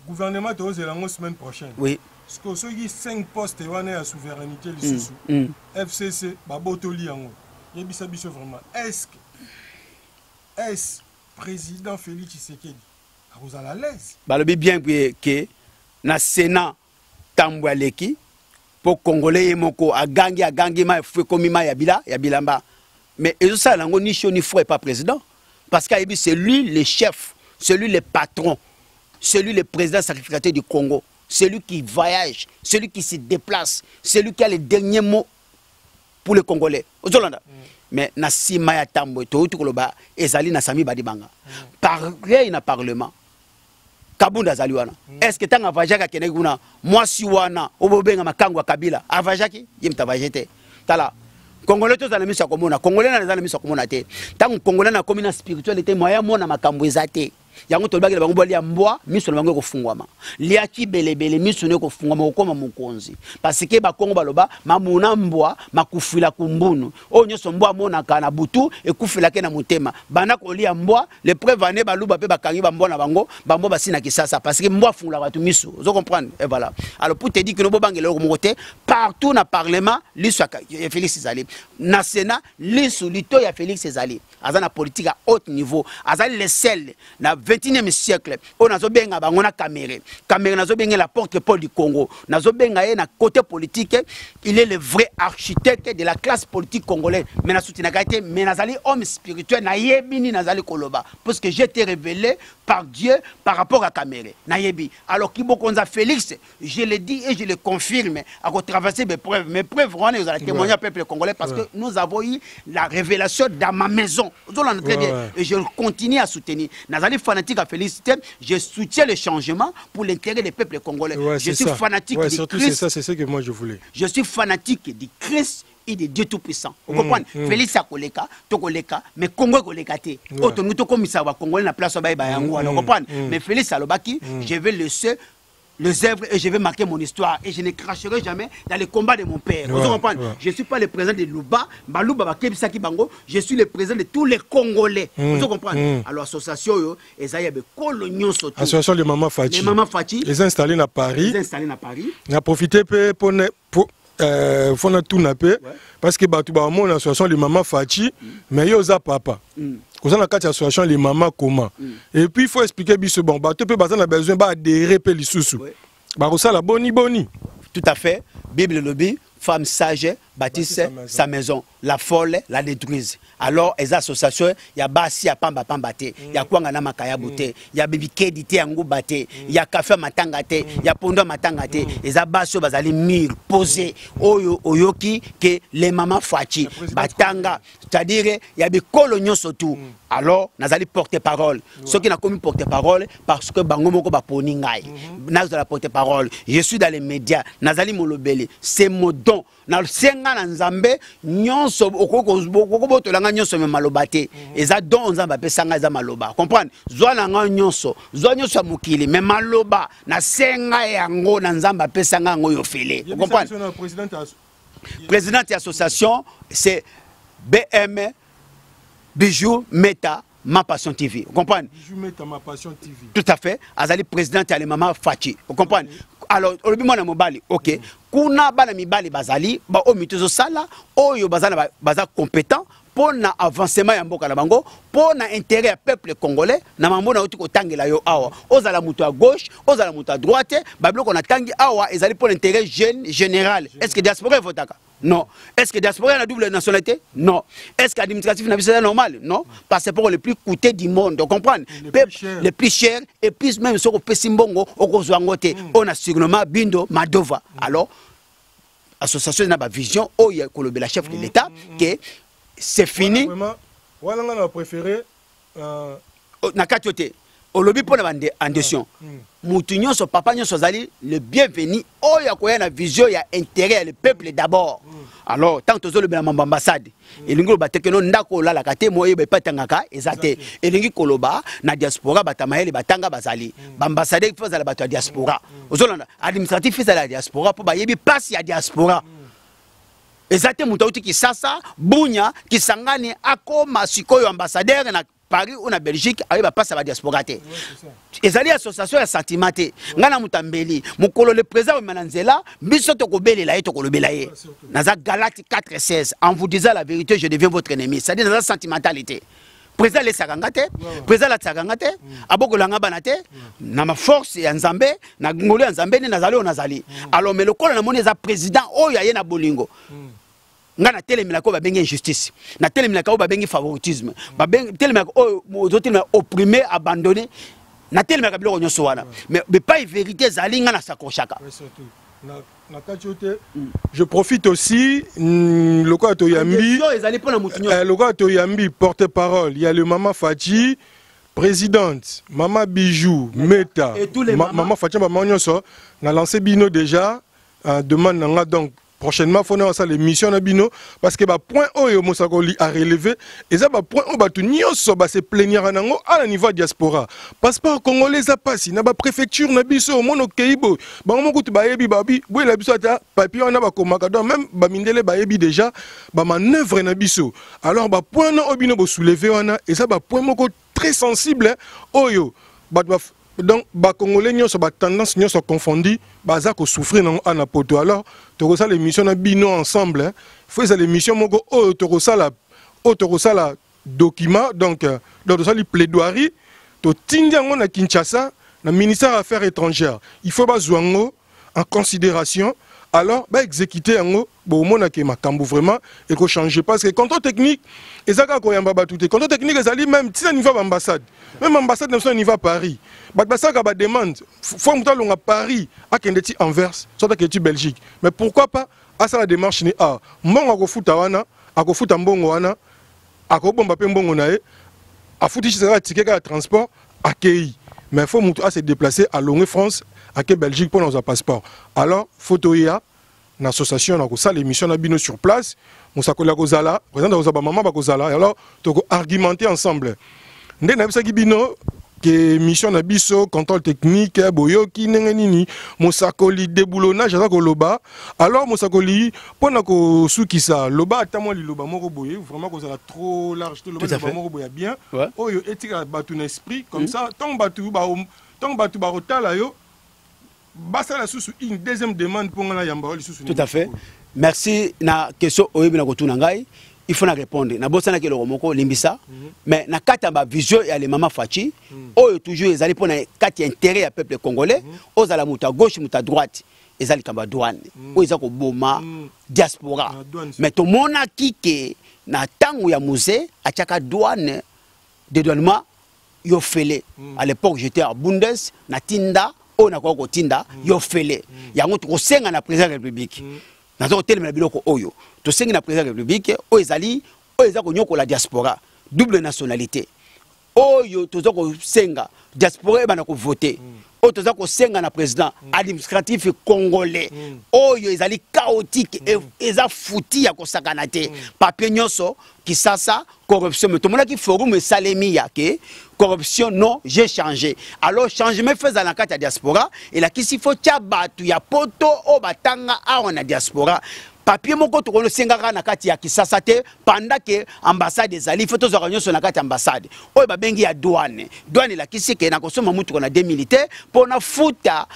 gouvernement de la semaine prochaine oui parce que ceux qui 5 postes à souveraineté les sous FCC babotoli yango yebisa biso vraiment est-ce président Félix Tshisekedi vous à la l'aise balobi bien que na Sénat tambwaleki pour congolais moko agangi ma fwe komi ma ya bilamba mais et ça lango ni chaud ni froid pas président parce que c'est lui le chef, c'est lui le patron, c'est lui le président sacrificateur du Congo, c'est lui qui voyage, celui qui se déplace, c'est lui qui a le dernier mot pour les Congolais. Mais na sima ya tambo to tukoloba ezali na Sami Badibanga. Pareil na parlement. Kabunda zaliwana. Est-ce que tanga vajaka kene kuna moi si wana obobenga makango Kabila avajaki yemta vajete. Tala Congolais tous na misa komona, Congolais na misa komona te. Tango Congolais na komina spiritualité moya mona makambo ezate. Yango tolbaki bango bali ya mbwa miso na bango ko fungwama. Liaki belebele miso ne ko fungwama okoma mukonzi. Parce que ba Kongo baloba mamuna mbwa makufila kumbunu. O nyoso mbwa mona kana butu ekufila ke na mutema. Bana ko lia mbwa le preuve ane baluba pe bakangi ba mbwa na bango, ba mbwa basina kisasa parce que mbwa fungula batu miso. Vous comprenez? Et voilà. Alors pour te dire que no bobangelo ko mokote partout na parlement l'histoire Félix Ezali. Na Sénat l'histoire lito ya Félix Ezali. Azana politique à haut niveau. Azali le seul na 21e siècle on a benga bangona Caméré nazo benga la porte-parole du Congo nazo benga na côté politique il est le vrai architecte de la classe politique congolaise mais na soutina gaité mais nazali homme spirituel na yebini nazali koloba parce que j'ai été révélé par Dieu par rapport à Caméré na yebi alors Kibokonza Félix je le dis et je le confirme à traverser mes preuves on est à témoigner au peuple congolais parce que nous avons eu la révélation dans ma maison très bien et je continue à soutenir nazali fanatique à Félicité, je soutiens le changement pour l'intérêt des peuples congolais. Je suis fanatique du surtout Christ. C'est ça que moi je voulais. Je suis fanatique du Christ et de Dieu Tout-Puissant. Vous comprenez? Félix Akoleka, Tokoleka, mais Congo Koleka te. Autant nous comme ça va Congolais na place ba yango, vous comprenez? Mais Félix Alobaki, je vais laisser les œuvres et je vais marquer mon histoire et je ne cracherai jamais dans les combats de mon père. Vous comprenez? Je ne suis pas le président de Luba, je suis le président de tous les Congolais. Vous comprenez? Alors l'association Association de Maman Fati. Les Maman Fati. Les installés à Paris. Les installés à Paris. On a profité pour faire tout nappé parce que batu ba mon association les Maman Fati mais yo za papa. Vous avez une association les mamans comment et puis il faut expliquer biso bon bateau peut besoin d'adhérer pe lisusu ba ko sala boni tout à fait Bible lobby femme sage bâtisse sa maison la folle la détruise alors les associations il y a basi ya pamba te il y a kwanga na makaya bote il y a bibi kedité yango bate il y a café matanga te il y a pondo matanga te les abaso bazali mur posé oyoki que les mamans Fati batanga c'est-à-dire il y a des coloniaux surtout alors nazali porte-parole ceux qui n'a commis porte-parole parce que bango moko ba poni ngai nazala porte-parole je suis dans les médias nazali molobele c'est mon don na nga na nzambe nyonso okoko tolanga nyonso me maloba te eza don nzambe apesa nga eza maloba comprendre zwa na nga nyonso zwa nyonso ya mokili me maloba na senga yango na nzambe apesa nga ngo yo fele comprendre président de l'association c'est BM Bijou Meta Ma Passion TV. Vous comprenez? Bijou Meta Ma Passion TV. Tout à fait. Azali président ya le maman Fachi. Vous comprenez? Alors, olobi mwana mobali, OK. Kuna bana mibali bazali, ba o mituzo sala, oyo bazala baza compétent pour na avancement ya mboka na bango, pour na intérêt ya peuple congolais, na mambo na uti ko tangela yo awa. Ozala mutu à gauche, ozala mutu à droite, ba bloko na tangi awa ezali pour l'intérêt général. Est-ce que diaspora votaka? Non. Est-ce que diaspora a la double nationalité? Non. Est-ce que l'administratif c'est normal? Non. Parce que c'est pour les plus coûtés du monde. Vous comprenez? Les plus chers. Et puis même sur le Pessimbongo, on a sûrement Bindo, Madova. Alors, l'association n'a pas vision, oh, il y a le chef de l'État, que c'est fini. Voilà, on a préféré. Nakatiote. Au lobby pour la ambition. Moutinho, son papa, son zali, le bienvenu. Oh, il y a quoi la vision, il y a intérêt, le peuple d'abord. Alors, tant que le bien ambassade, et l'inglo bateke non ndako la kate mo yebe patangaka ezate et lingi koloba na diaspora batamaele batanga bazali ambassadeur il faut la bato diaspora ozolanda administratif fait la diaspora pour ba yebi passe ya diaspora ezate mutauti kisasa bunya kisangani akoma sikoyo ambassadeur na Paris ou na Belgique ayeba passe la diaspora te ezali association ya sentimenté ngana mutambeli mukolo le président mananzela biso to kobelela to kolobela ye naza Galate 4:16 en vous disant la vérité je deviens votre ennemi ça dit dans la sentimentalité président le sakangate président la sakangate abokolanga banate na ma force ya nzambe na ngolo ya nzambe ni nazali onazali alors mais le kolo na moni za président oyo aye na bolingo nga na telemila ko babengi injustice na telemila ko babengi favoritisme babengi telemila ko ozotelema opprimé abandonné na telemila ka biloko nyonso wana mais pas vérité zali nga na sakoshaka na katiote je profite aussi le quoi to yambi le quoi to yambi porte-parole il y a le maman Fachi présidente maman Bijou Meta maman Fachi maman nyonso na lancé bino déjà demande nga donc prochainement faut nous ça l'émission na bino parce que ba point oyo mosakoli a relevé et ça ba point o ba tout nyonso ba se plaigner nango à la niveau diaspora passeport congolais a passé na ba préfecture na biso mono keibo ba mo kutu ba yebi babi boy la biso ata papier on a ba komaka donc même ba mindele ba yebi déjà ba manœuvre na biso alors ba point na obino bo soulever wana et ça ba point moko très sensible oyo ba donc ba congolais nyonso ba tendance nyonso confondu baza ko souffrir na ana poto alors to ça l'émission na bino ensemble faut ça l'émission moko o to ça la document donc ça les plaidoirie to tinga ngo na Kinshasa na ministère des Affaires étrangères il faut ba zwango en considération alors bah exécuter yango bo mona ke makambo vraiment et ko changer parce que contrôle technique ezaka ko yamba batute contrôle technique ezali même si niveau d'ambassade même ambassade na niveau à Paris basaka ba demande faut muta longa Paris a kendeti Anvers soit à kendeti Belgique mais pourquoi pas à ça la démarche ni a mbongo ko futa wana akofuta mbongo wana akobomba pe mbongo na e afuti chisaka ticket ka transport accueilli mais faut muta se déplacer à Longue France à Belgique pour nos passeports. Alors, photo ya, l'association a ça l'émission na bino sur place. Mousakola kozala, président de maman ba kozala. Alors, to argumenter ensemble. Ndé na bisaki bino que mission na biso contrôle technique boyoki nini Mousakoli déboulonnage za ko loba. Alors Mousakoli pona ko sukisa loba atamo li loba moko boye vraiment kozala trop large tout loba moko boya bien. Oyo etika batu na esprit comme ça tant batu ba rotala yo. Une deuxième demande pour la Yamba. Tout à fait. Merci. Na question oyebi na kotuna ngai, il faut na répondre. Na bosana ke loromoko limbisa, mais na kata ba vision ya les maman Fachi, oyo toujours ezali pour na kati intérêt ya peuple congolais, ozala muta gauche muta droite, ezali kamba douane, oyo ezako boma diaspora. Mais to mona kike na tango ya musée achaka douane dédouanement yo fele. À l'époque j'étais à Bundes na Tinda on a quoi tinda yo fele yango to senga na président de la République nazo telema biloko oyo to senga na président de la République o ezali o ezako nyoko la diaspora double nationalité oyo to zoko senga diaspora e bana ko voter toza ko senga na président administratif congolais oyo ezali chaotique eza fouti ya ko sakana te papier nyonso kisasa corruption mais tout le monde qui forum salemi yake corruption non j'ai changé alors changement fait dans la carte diaspora et la kisi faut tia batu ya poto o batanga a on a diaspora papier moko to kono sengaka na kati ya kisasa te pendant que ambassade ezali faut to nyonso na kati ambassade oyo babengi ya douane la kisi ke na kosoma mutu kona 2 militaires pour na futa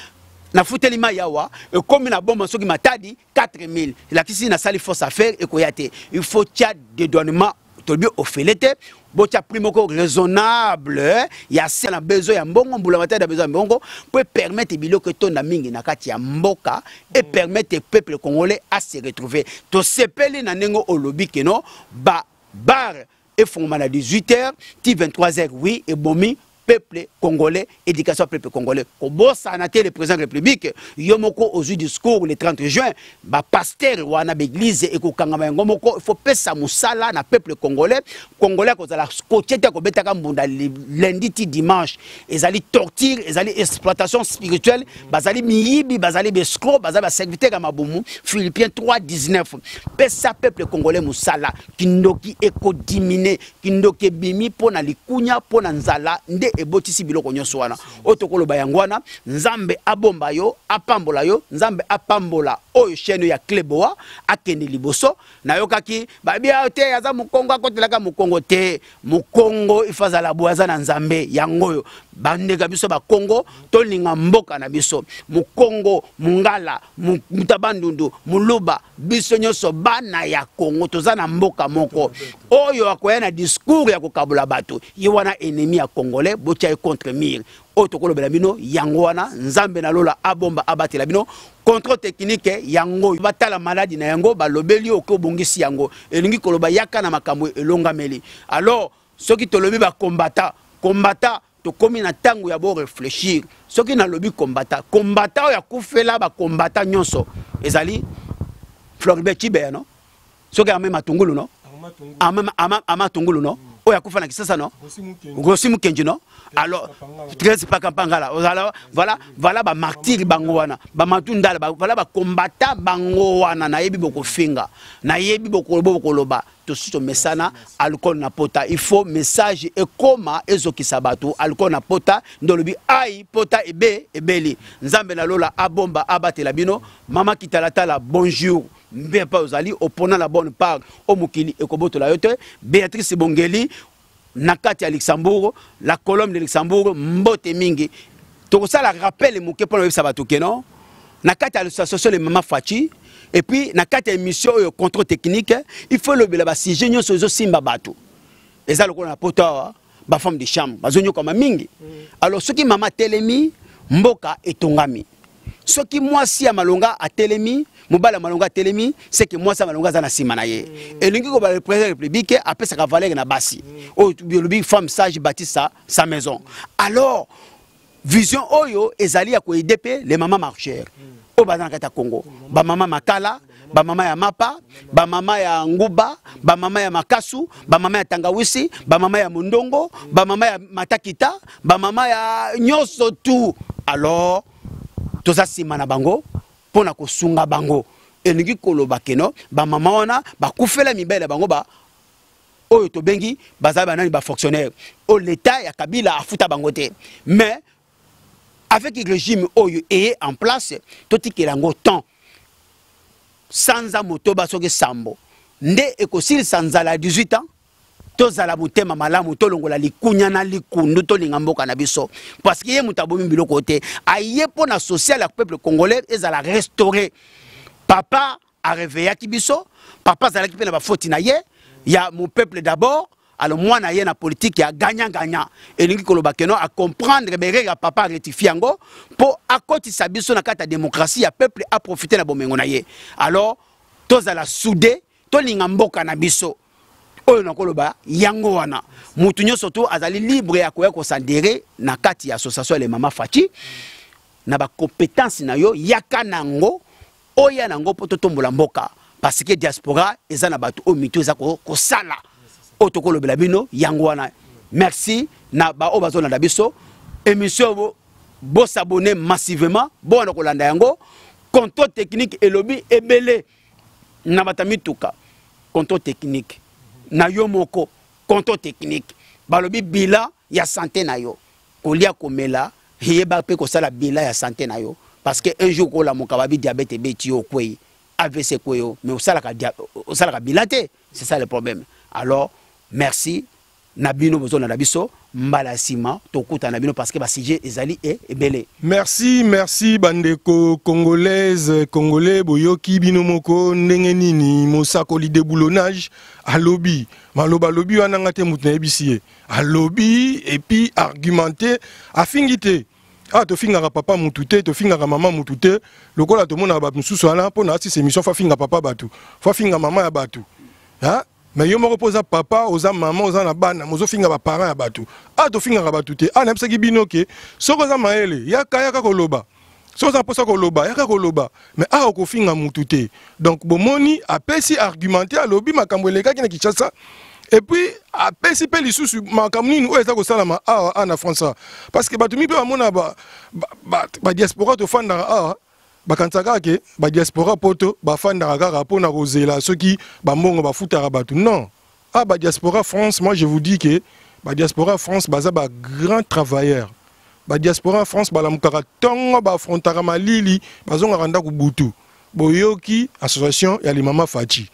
na futelima yawa et comme na bomba soki matadi 4000 la kisi na sali force affaire et koyate il faut tia dédouanement to bien offelete botia primoko raisonnable ya na besoin ya mbongo mbula matadi besoin ya mbongo pour permettre biloko to na mingi na kati ya mboka et permettre le peuple congolais à se retrouver to sepeli na nengo olobi keno ba bar et font à 18h ti 23h oui et bomi peuple congolais, éducation peuple congolais. Comme le président de la République, Yomoko au discours le 30 juin, bah pasteur ou ana l'église et il faut pesa musala na peuple congolais, congolais qu'on a la côté ko betaka mbunda lundi dimanche, ezali torture, ezali exploitation spirituelle, bazali miyibi, bazali bescro, bazali serviteur à mabumu, Philippiens 3:19. Pesa peuple congolais musala, kindoki eko diminé, kindoki bimi pona likunya pona nzala nde ebotisi biloko nyonso wana otokolo bayangwana nzambe abomba yo apambola yo nzambe apambola oyo chaîne ya Kleboa akende liboso na yokaki babia te aza mukongo akotelaka mukongo te mukongo ifazala boaza na nzambe yangoyo bandeka biso ba Kongo tolinga mboka na biso mukongo mungala mutabandundu muluba biso nyonso bana ya Kongo tozana mboka moko oyo akoya na discours ya kokabula bato yiwana ennemi ya congolais botia contre mire otokolo belabino yango wana nzambe na lola abomba abatela bino contrôle technique yango batala maladie na yango balobeli okobongisi yango elingi koloba yaka na makambo elongameli alors soki tolobi ba combattant to komi na tango ya bo réfléchir soki na lobi combattant ya kufela ba combattant nyonso ezali Floribert Chebeya no soki amema matungulu no ama tungulu no oya kufa na kisasa no Gossi Mukenji no alors 13 pakapangala voilà ba martyr bangowana ba matundala voilà ba combattant bangowana na yebi boko finga na yebi boko loba to sito mesana alcool na pota il faut message et koma ezoki sabato alcool na pota ndolobi ai pota ebeli nzambe na lola abomba abatela bino mama kitalatala bonjour bien pas ozali opona la bonne part au mukili ekoboto la yote Béatrice Bongeli nakati ya Luxembourg la colonne de Luxembourg mbote mingi to ça la rappel muke pour le sabato keno nakati ya l'association les mama Fachi et puis nakati ya émission au contrôle technique il faut le ba sigenyo sozo simba bato eza lokona na poto ba femme de chambre bazonyo comme mingi alors ce qui mama telemi mboka etongami ce qui moi si ya malonga a telemi mobala malonga telemi c'est que moi ça malonga za na sima na ye elingi ko ba le président de la République après sa valeur na basi o biologie femme sage bâtit sa maison alors vision oyo ezali ya ko IDP les mamans marcheurs o bazana kata Congo ba mama makala ba mama ya mapa ba mama ya nguba ba mama ya makasu ba mama ya tangawisi ba mama ya mundongo ba mama ya matakita ba mama ya nyoso tout alors toza sima na bango pona kosunga bango elingi koloba keno ba mama wana ba kufela mibele bango ba oyo to bengi bazaba banani ba fonctionnaire o l'état ya Kabila afuta bango te mais avec le régime oyo est en place toti kelango temps sanza motoba soke sambo nde ekosili sanzala 18 ans tozala mutema malamu tolongola likunya na likundu tolinga mboka na biso parce que ye mutabomi biloko te aye pona social ya peuple congolais ezala restaurer papa a réveillé kibiso papa zala kipena ba faute na ye ya mon peuple d'abord alors moi na ye na politique ya gagnant elingi koloba keno a comprendre bere ya papa rectifier ngo po akotisa biso na kata démocratie ya peuple a profiter na bomengo na ye alors tozala soudé tolinga mboka na biso oyo nakoloba yango wana mutu nyonso to azali libre ya koya kosandere na kati ya association les mama Fachi na ba compétence na yo yaka nango oya nango poto tombola mboka parce que diaspora eza na bato o mito eza ko sala otokolobela bino yango wana merci na ba obazo na biso émission Bo s'abonner massivement, bon na kolanda yango, contrôle technique et lobby ebele na batami tuka. Contrôle technique. Na yo moko, contrôle technique. Balobi bila ya santé na yo. Kolia komela, yeba pe ko sala bila ya santé na yo parce que un jour ko la mokababi diabète beti yo kwei, AVC kwei, mais au sala ka bilate, c'est ça le problème. Alors, merci. Nabino besoin na biso mbala sima tokuta nabino parce que ba sujet ezali et belé. Merci, merci bandeko congolaise, congolais boyoki bino moko ndenge nini mosakoli déboulonnage à lobby. Maloba lobby wana ngate mutna ebisie. À lobby et puis argumenter afingité. Ah to fingaka papa mutute, to fingaka maman mutute, lokola to mona ba mususu wana pona si émission fa finga papa batu. Fa finga maman ya batu. Hein? Mais yo me repose papa, oza maman, oza na bana, mozo finga ba parents ya batu. Ah to finga ba tuté. Ah nemsa ki binoke. Soko za maele, yaka koloba. Soko za posa koloba, yaka koloba. Mais ah ko finga mututé. Donc bomoni apesi argumenter à lobby makambo eleka ki na Kinshasa. Et puis apesi pe lisusu makambo nini o eza ko sala ma ah na France. Parce que batu mi pe amona ba diaspora to fanda ah bakansaka ke ba diaspora poto ba fanda kaka pona kozela soki ba mbongo ba futara batu non ah ba diaspora France moi je vous dis que ba diaspora France baza ba grand travailleur ba diaspora France ba la mukara tongo ba frontara malili bazonga randa ku butu boyoki association ya les Mama Fachi.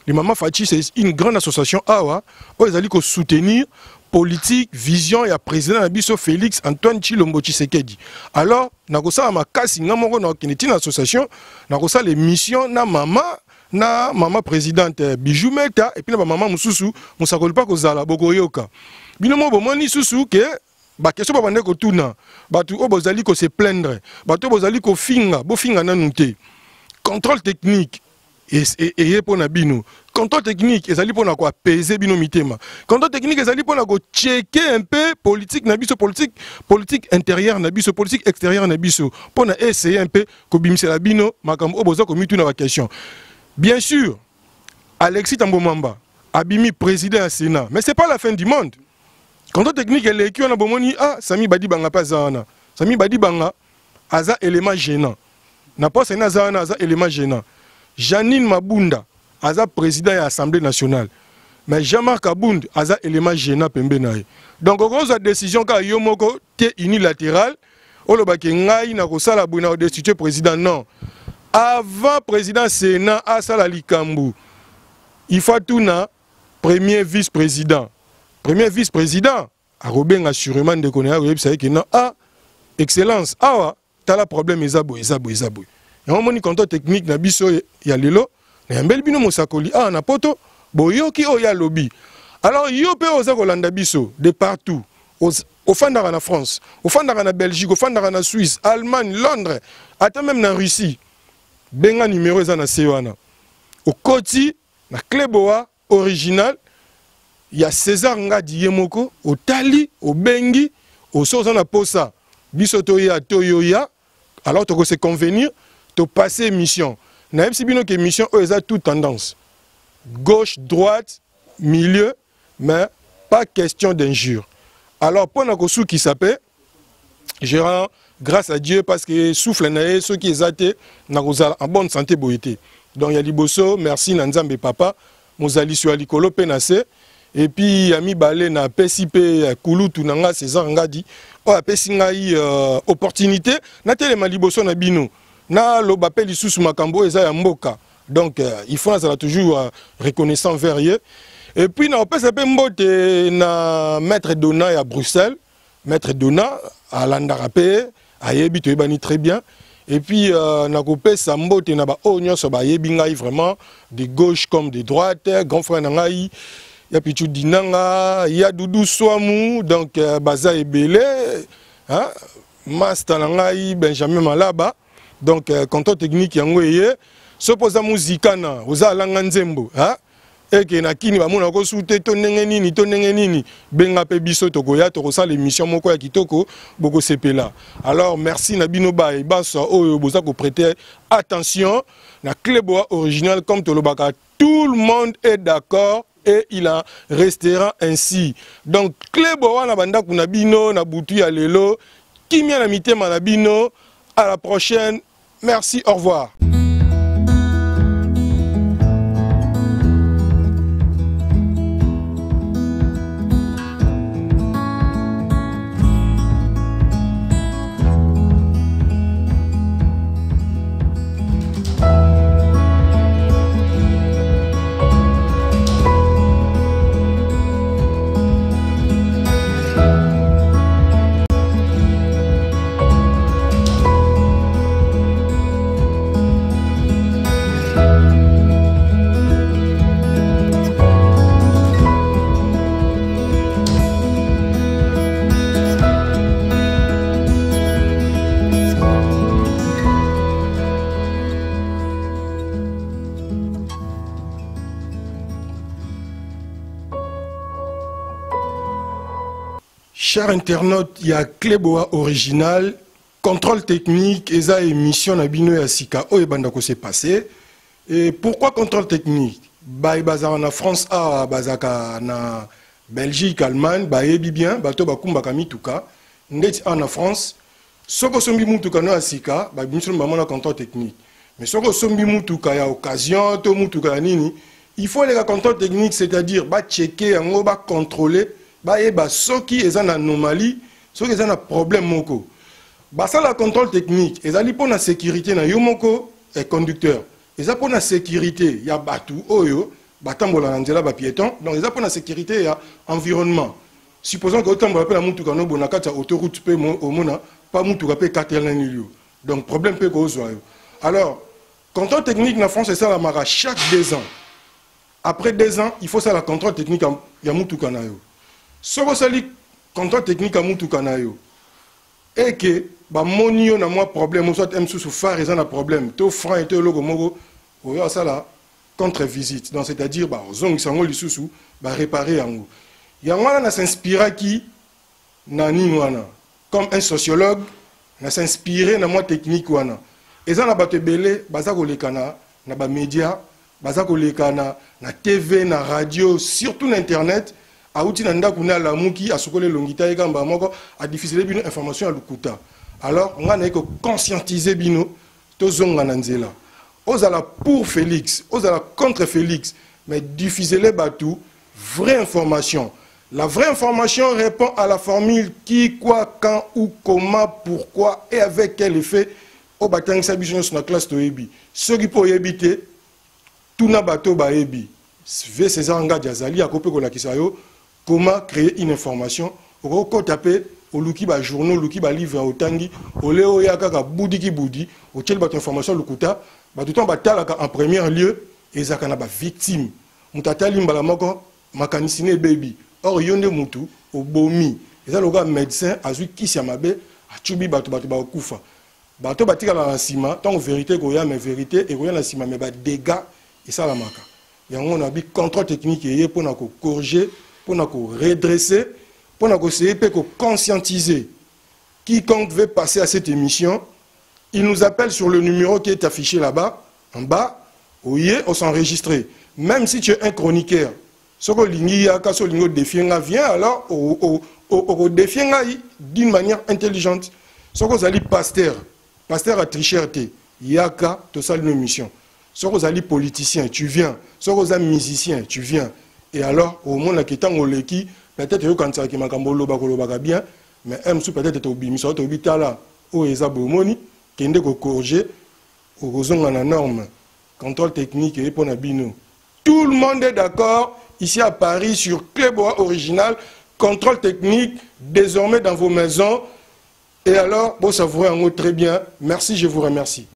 Les Mama Fachi c'est une grande association awa o ezali ko soutenir politique, vision et à président Nabiso Félix Antoine Tshilombo Tshisekedi. Alors, nakosa makasi ngamoko na kinetina association, nakosa les missions na maman présidente Bijou Meta et puis na maman mususu musakoli pa kozala bokoyoka. Binomo bomoni susu ke ba question ba bande ko tuna, batu o bozali ko se plaindre, batu bozali ko finga, bo finga nanu te. Contrôle technique et pour Nabino. Contrôle technique, et ça pour quoi peser bino mitema. Contrôle technique, et ça pour checker un peu politique nabiso, politique intérieure nabiso, politique extérieure nabiso. Pour essayer un peu que bimse la bino, makam oboza ko mitu na la question. Bien sûr, Alexis Tambomamba, abimi président à Sénat, mais c'est pas la fin du monde. Contrôle technique, elle est qui on a bomoni ah Sami Badi Banga pas zana. Sami Badi Banga, aza élément gênant. N'a pas Sénat zana, aza élément gênant. Janine Mabunda, aza président de l'Assemblée nationale. Mais Jean-Marc Abound, aza élément gênant pembe nae. Donc, on a décision quand yomoko te unilatérale, on a dit ngai na kosala buna destituer président non. Avant président Sénat à Salali Kambu, il faut tout na premier vice-président. Premier vice-président, a Robin assurément de connaître que non ah excellence ah t'as le problème ezabo. Et on moni contrôle technique na biso ya lelo na mbel bino mosakoli ah na poto boyoki o ya lobby. Alors yo pe oza kolanda biso de partout au fandara na France, au fandara na Belgique, au fandara na Suisse, Allemagne, Londres, ata même na Russie. Benga numéro za na sewana. Au koti na Kleboa original ya César Ngadi Yemoko, au Tali, au Bengi, au soza na posa. Biso toya toyoya. Alors to ko se convenir to passer mission. Naïm si bino que mission eux a toute tendance. Gauche, droite, milieu, mais pas question d'injure. Alors pour Nakosu qui s'appelle, je rends grâce à Dieu parce que souffle naé ceux qui étaient en bonne santé boité. Donc il y a Liboso, merci Nanzambe papa, Mozali sur Alikolo penase et puis Yami Balé na PCP Kulutu nanga César Ngadi. Oh apesi ngai opportunité na telema Liboso na bino. Na lo bapeli sous makambo eza ya mboka. Donc il faut toujours reconnaissant vers eux. Et puis na PCP mbote na maître Dona à Bruxelles, maître Dona à Landarapé, à Yebi to ebani très bien. Et puis na kopé sambote na ba onyo so ba yebi ngai vraiment de gauche comme de droite, grand frère na ngai ya pichu dinanga, ya Doudou Soamou, donc baza ebele, hein, master na ngai Benjamin Malaba. Donc contrôle technique yango eye so poza muzika na oza langa nzembo hein et que na kini ba mona ko sute to ndenge nini benga pe biso to goya to ko sa l'émission moko ya kitoko boko sepela. Alors merci na bino ba e baso oyo boza ko prêter attention na Kleboa original comme to lobaka tout le monde est d'accord et il en restera ainsi. Donc Kleboa na banda kuna bino na butu ya lelo Kimia na mitema na bino. À la prochaine. Merci, au revoir. Chers internautes, il y a Cléboa original, contrôle technique, et ça émission na bino ya sika o ebandako s'est passé. Et pourquoi contrôle technique? Bah bazar na France a bazaka na Belgique, Allemagne, bah ebi bien, bato bakumba kami tuka. Ndeti en France, soko sombi mutuka no asika, bah bien sûr na contrôle technique. Mais soko sombi mutuka ya occasion, to mutuka nini, il faut les contrôle technique, c'est-à-dire bah checker, yango ba contrôler. Bah soki eza na anomalie, soki eza na problème moko. Bah ça la contrôle technique, ezali pour la sécurité na yo moko et conducteur. Eza pour la sécurité, ya batu oyo, batambola na nzela ba piéton, donc eza pour la sécurité ya environnement. Supposons que otambola pe la mutuka no bonaka ta autoroute pe omona, pas mutuka pe katelna nilio. Donc problème pe ko zo yo. Alors, contrôle technique na France c'est ça la mara chaque 2 ans. Après 2 ans, il faut ça la contrôle technique ya mutuka na yo. Si vous avez contrôle technique à Moutoukana kanayo et que bah monio na moi problème soit m sous phare ils ont un problème to franc et to logo mogo ou ya ça là contre visite donc c'est-à-dire bah zong sango li sous bah réparer en yango na s'inspira qui nani wana comme un sociologue na s'inspirer na moi technique wana et ça na bato belé baza ko lekana na ba média baza ko lekana na TV na radio surtout na internet. Aouti nanda kuna la muki asokole longita ekamba moko a diffuser bino information à lukuta. Alors on a que conscientiser bino to zonga nanzela. Ozala pour Félix, ozala contre Félix, mais diffuser les batou vraie information. La vraie information répond à la formule qui, quoi, quand, où, comment, pourquoi et avec quel effet au batang sabition sur la classe to ebi. Ce qui peut éviter tout na bateau ba ebi. V César Nga Diazali a copé ko la kisayo. Comment créer une information? Au taper au luki ba journaux, luki ba livre au tangi, au léo yaka boudi ki boudi, au tel bat information lukuta, ba tout temps batala en premier lieu et zakana ba victime. Mutatali mbala moko makanisine baby. Or yonde mutu au bomi. Et ça le gars médecin azui kisi amabe a chubi batu ba kufa. Bato batika la sima, tant vérité goya mais vérité et goya la sima mais ba dégâts et ça la maka. Yango on a bi contrôle technique et pour na ko corriger pour nous redresser, pour nous essayer de conscientiser. Quiconque veut passer à cette émission, il nous appelle sur le numéro qui est affiché là-bas, en bas, oui, on s'enregistre. Même si tu es un chroniqueur, ce que l'ingénieur défient vient alors au défient d'une manière intelligente. Ce que vous allez pasteur à tricherté, yaka, tout ça une mission. Ce que vous allez politicien, tu viens. Ce que vous allez musicien, tu viens. Et alors, au monde qui est en Oleki, peut-être que quand ça qui m'a bien, mais peut-être au bimi, soit au bitala, au ezabomoni, qui est corrigé, au raison de la norme, contrôle technique et pour Nabino. Tout le monde est d'accord, ici à Paris, sur Cléboa original, contrôle technique, désormais dans vos maisons. Et alors, bon, ça vous rend très bien. Merci, je vous remercie.